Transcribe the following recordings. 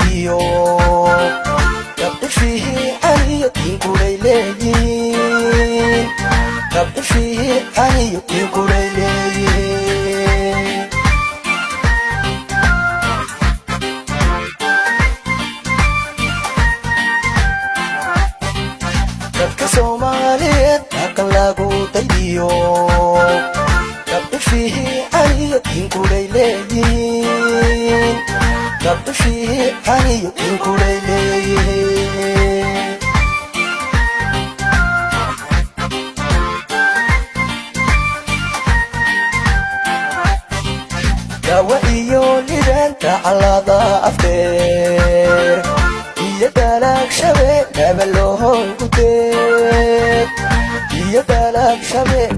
daydiyo gabdha fiican iyo dinkulay leeyihiin gabdha fiican iyo dinkulay leeyihiin dadka Soomaaliyeed dhaqan lagu daydiyo gabdha fiican iyo dinkulay leeyihiin gabdha fiican iyo dinkulay leeyihiin dawa iyo lidanta calada afteer iyo dalag shabeel gabaloo gudeed iyo dalag shabeel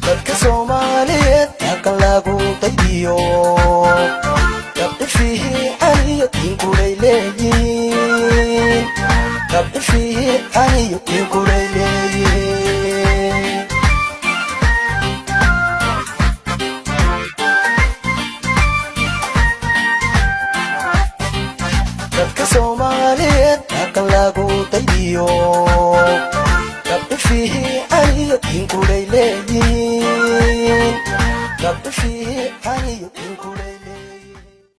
dadka Soomaaliyeed dhaqan lagu daydiyo gabdha fiican iyo dinkulay leeyihiin gabdha fiican iyo dinkulay leeyihiin dadka Soomaaliyeed dhaqan lagu daydiyo gabdha fiican iyo dinkulay leeyihiin gabdha fiican iyo dinkulay